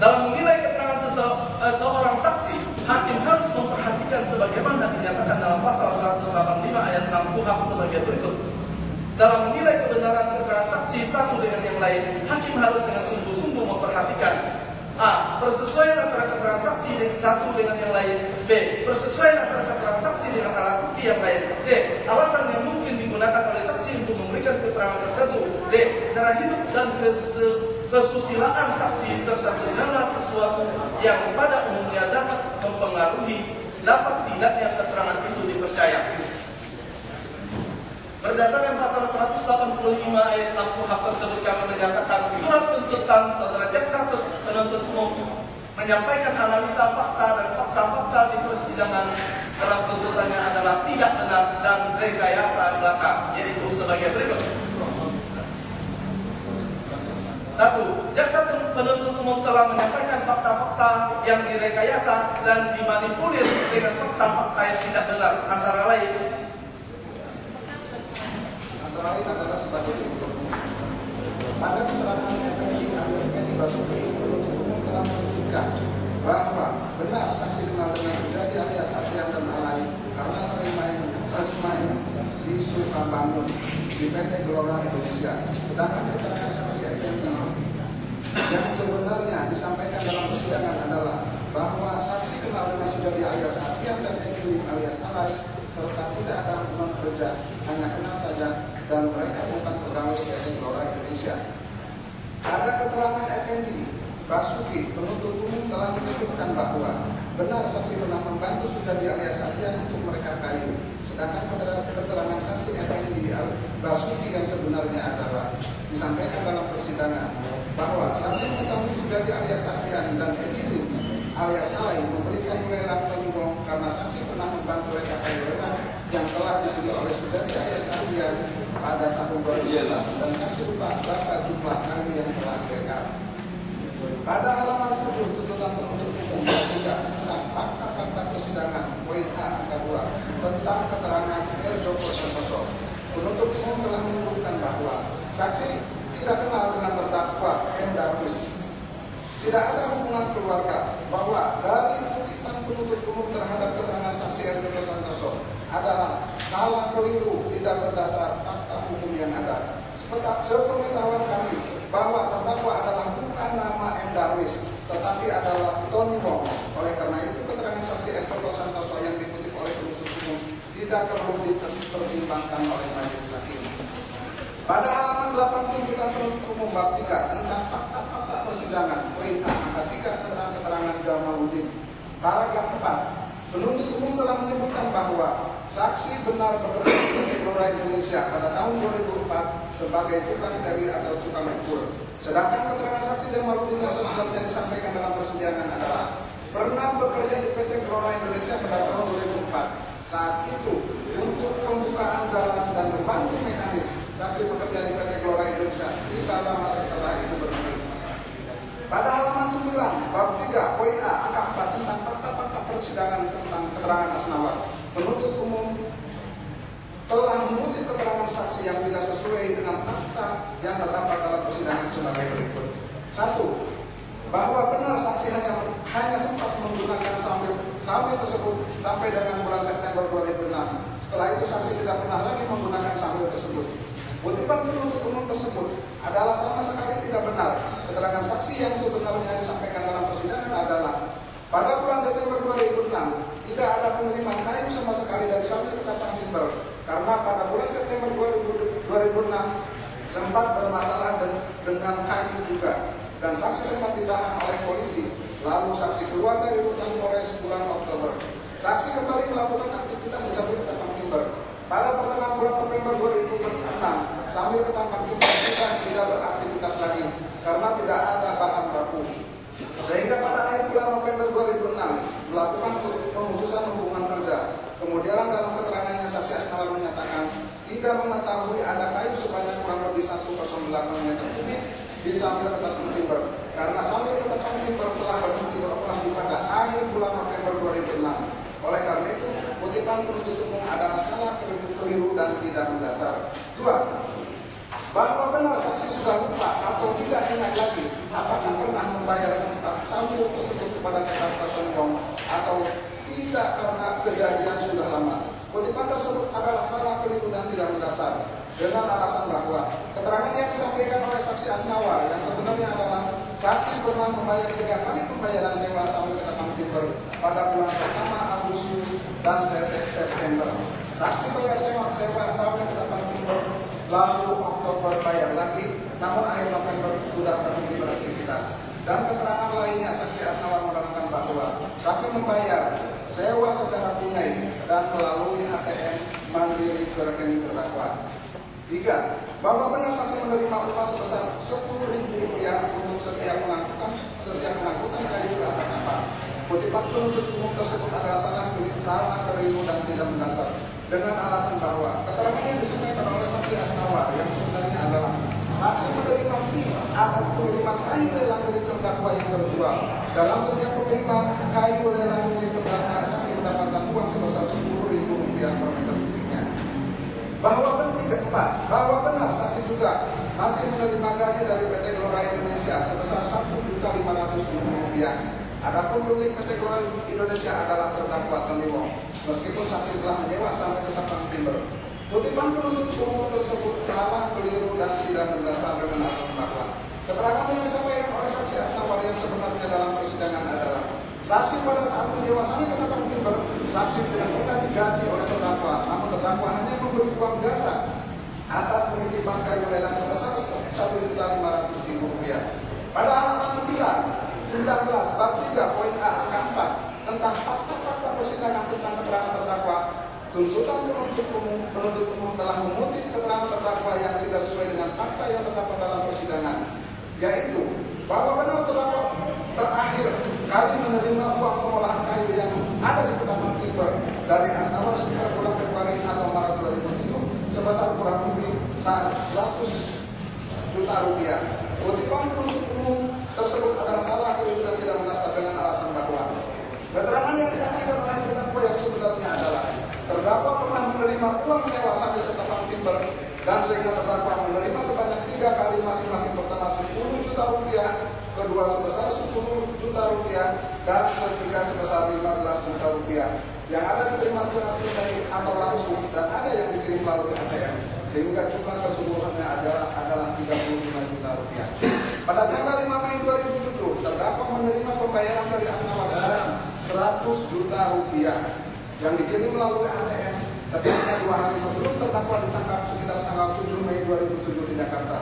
Dalam menilai keterangan seorang saksi, hakim harus memperhatikan sebagaimana dinyatakan dalam pasal 185 ayat 6 KUHP sebagai berikut. Dalam menilai kebenaran keterangan saksi satu dengan yang lain, hakim harus dengan sungguh-sungguh memperhatikan A. Persesuaian antara keterangan saksi satu dengan yang lain. B. Persesuaian antara keterangan saksi dengan alat bukti yang lain. C. Alasan yang mungkin digunakan oleh saksi untuk memberikan keterangan tertentu. D. Cara hidup dan kesusilaan saksi serta segala sesuatu yang pada umumnya dapat mempengaruhi dapat tidaknya keterangan itu dipercaya. Berdasarkan pasal 185 ayat 6 KUHP tersebut, kami menyatakan surat tuntutan saudara jaksa penuntut umum menyampaikan analisa fakta dan fakta-fakta di persidangan dalam tuntutannya adalah tidak benar dan rekayasa belaka, yaitu sebagai berikut. 1. Jaksa penuntut umum telah menyampaikan fakta-fakta yang direkayasa dan dimanipulir dengan fakta-fakta yang tidak benar, antara lain adalah sebagai berikut. Pada keterangan FND alias Fendi Basuki, penuntut umum telah menyebutkan bahwa benar saksi kenal dengan Sudadi alias Adrian dan Alai karena sering main di Sukabangun di PT Gelora Indonesia. Sedangkan keterangan saksi FND yang sebenarnya disampaikan dalam persidangan adalah bahwa saksi kenal dengan Sudadi alias Adrian dan Edwin alias Alai serta tidak ada hubungan kerja, hanya kenal saja dan mereka bukan pegawai PT Gelora Indonesia. Ada keterangan Effendi Basuki, penuntut umum telah menyebutkan bahwa benar saksi pernah membantu Sudadi alias Adrian untuk merekat kayu. Sedangkan keterangan saksi Effendi Basuki yang sebenarnya adalah disampaikan dalam persidangan bahwa saksi mengetahui Sudadi alias Adrian dan Edwin alias Alai membeli kayu lelang Telibong karena saksi pernah membantu rekat kayu lelang yang telah dibeli oleh Sudadi alias Adrian pada tahun 2008 dan saksi lupa berapa jumlah kayu yang telah direkam. Pada halaman 7 tuntutan penuntut umum tidak tentang fakta-fakta persidangan poin A angka 2 tentang keterangan R. Joko Santoso, penuntut umum telah menyebutkan bahwa saksi tidak kenal dengan terdakwa M. Darwis. Tidak ada hubungan keluarga, bahwa dari kutipan penuntut umum terhadap keterangan saksi R. Joko Santoso adalah salah keliru, tidak berdasar fakta hukum yang ada. Sepengetahuan kami bahwa terdakwa adalah bukan nama M. Darwis, tetapi adalah Tony Wong. Oleh karena itu keterangan saksi R. Joko Santoso yang dikutip oleh penuntut umum tidak perlu dipertimbangkan oleh majelis hakim. Pada halaman 8 tuntutan penuntut umum bab 3 tentang fakta-fakta persidangan poin A angka 3 tentang keterangan Jamaluddin, paragraf 4, penuntut umum telah menyebutkan bahwa saksi benar bekerja di PT Gelora Indonesia pada tahun 2004 sebagai tukang teri atau tukang ukur. Sedangkan keterangan saksi Jamaluddin yang sebenarnya disampaikan dalam persidangan adalah pernah bekerja di PT Gelora Indonesia pada tahun 2004. Saat itu untuk pembukaan jalan dan membantu mekanis, saksi bekerja di PT Gelora Indonesia tidak lama setelah itu berdiri. Pada halaman 9 bab 3 poin A angka 4 tentang fakta-fakta persidangan tentang keterangan Asnawa, penuntut umum telah mengutip keterangan saksi yang tidak sesuai dengan fakta yang terdapat dalam persidangan sebagai berikut. 1. Bahwa benar saksi hanya sempat menggunakan sambil tersebut sampai dengan bulan September 2006. Setelah itu saksi tidak pernah lagi menggunakan sambil tersebut. Kutipan penuntut umum tersebut adalah sama sekali tidak benar. Keterangan saksi yang sebenarnya disampaikan dalam persidangan adalah pada bulan Desember 2006 tidak ada pengiriman kayu sama sekali dari sambil ketapang timber karena pada bulan September 2006 sempat bermasalah dengan kayu juga. Dan saksi sempat ditahan oleh polisi. Lalu saksi keluar dari rutan Polres bulan Oktober. Saksi kembali melakukan aktivitas di sambil ketapang timber. Pada pertengahan bulan November 2006, sambil ketapang timber kita tidak beraktivitas lagi karena tidak ada bahan baku. Sehingga pada akhir bulan November 2006 melakukan pemutusan hubungan kerja. Kemudian dalam keterangannya saksi Asnawa menyatakan tidak mengetahui ada kayu sebanyak kurang lebih 108 meter kubik di sambil ketapang timber karena sambil ketapang timber telah berhenti beroperasi pada akhir bulan November 2006. Oleh karena itu kutipan penuntut umum adalah salah, keliru dan tidak mendasar. 2. Bahwa benar saksi sudah lupa atau tidak ingat lagi apakah pernah membayar Sambo tersebut kepada Jakarta Tangerang atau tidak karena kejadian sudah lama. Kutipan tersebut adalah salah, keliru, dan tidak berdasar dengan alasan bahwa keterangan yang disampaikan oleh saksi Asnawa yang sebenarnya adalah saksi pernah membayar 3 kali pembayaran sewa sawit ketapang timber pada bulan pertama Agustus dan September. Saksi bayar sewa sawit ketapang timber lalu Oktober bayar lagi, namun akhir November sudah berhenti beraktivitas. Dan keterangan lainnya saksi Asnawa menerangkan bahwa saksi membayar sewa secara tunai dan melalui ATM mandiri ke rekening terdakwa. 3. Bahwa benar saksi menerima upah sebesar Rp10.000 untuk setiap pengangkutan kayu ke atas kapal. Kutipan penuntut umum tersebut adalah salah, keliru, dan tidak mendasar dengan alasan bahwa keterangan yang disampaikan oleh saksi Asnawa yang sebenarnya adalah saksi menerima fee atas pengiriman kayu lelang milik terdakwa yang terjual. Dalam setiap pengiriman kayu lelang milik terdakwa, saksi mendapatkan uang sebesar Rp10.000 per meter kubiknya. Bahwa benar saksi juga masih menerima gaji dari PT Gelora Indonesia sebesar Rp1.500.000. Adapun milik PT Gelora Indonesia adalah terdakwa Tangerang, meskipun saksi telah menyewa sampai ke Ketapang Timber. Kutipan penuntut umum tersebut salah, keliru, dan tidak berdasar dengan alasan bahwa keterangan yang disampaikan oleh saksi Asnawa yang sebenarnya dalam persidangan adalah saksi pada saat menyewa sampai ke Ketapang Timber, saksi tidak pernah digaji oleh terdakwa, namun terdakwa hanya memberi uang jasa atas penitipan kayu lelang sebesar Rp1.500.000. Pada halaman 19 bab 3 poin A angka 4 tentang fakta-fakta persidangan tentang keterangan terdakwa, tuntutan penuntut umum telah mengutip keterangan terdakwa yang tidak sesuai dengan fakta yang terdapat dalam persidangan, yaitu bahwa benar terdakwa terakhir kali menerima uang pengolahan kayu yang ada di Ketapang Timber dari Asnawa sekitar bulan Februari atau Maret 2007 sebesar kurang lebih Rp100 juta. Kutipan penuntut umum tersebut adalah salah, keliru, dan tidak berdasar dengan alasan bahwa keterangan yang disampaikan oleh terdakwa yang sebenarnya adalah terdakwa pernah menerima uang sewa sampai Ketapang Timber dan sehingga terdakwa menerima sebanyak 3 kali masing-masing, pertama Rp10 juta, kedua sebesar Rp10 juta, dan ketiga sebesar Rp15 juta yang ada diterima secara tunai atau langsung dan ada yang dikirim melalui ATM, sehingga jumlah keseluruhannya adalah Rp35 juta. Pada tanggal 5 Mei 2007 terdakwa menerima pembayaran dari Asnawa sebesar Rp100 juta yang dikirim melalui ATM tepatnya 2 hari sebelum terdakwa ditangkap sekitar tanggal 7 Mei 2007 di Jakarta.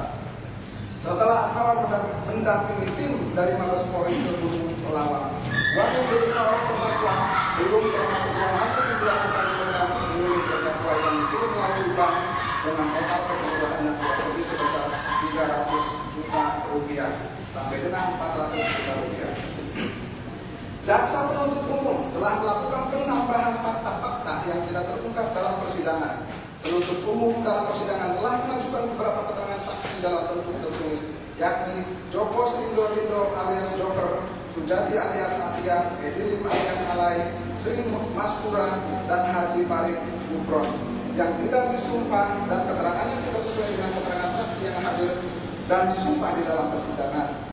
Setelah Asnawa mendampingi tim dari Mabes Polri ke Gunung Lawang, uang yang diterima oleh terdakwa belum termasuk uang hasil penjualan kayu lelang milik terdakwa yang dikirim melalui bank dengan total keseluruhannya kurang lebih sebesar Rp300 juta sampai dengan Rp400 juta. Jaksa penuntut umum telah melakukan penambahan fakta-fakta yang tidak terungkap dalam persidangan. Penuntut umum dalam persidangan telah mengajukan beberapa keterangan saksi dalam bentuk tertulis, yakni Joko Rindo alias Joker, Sujadi alias Atian, Edilim alias Alai, Sri Maspura, dan Haji Parik Gubron yang tidak disumpah dan keterangannya tidak sesuai dengan keterangan saksi yang hadir dan disumpah di dalam persidangan.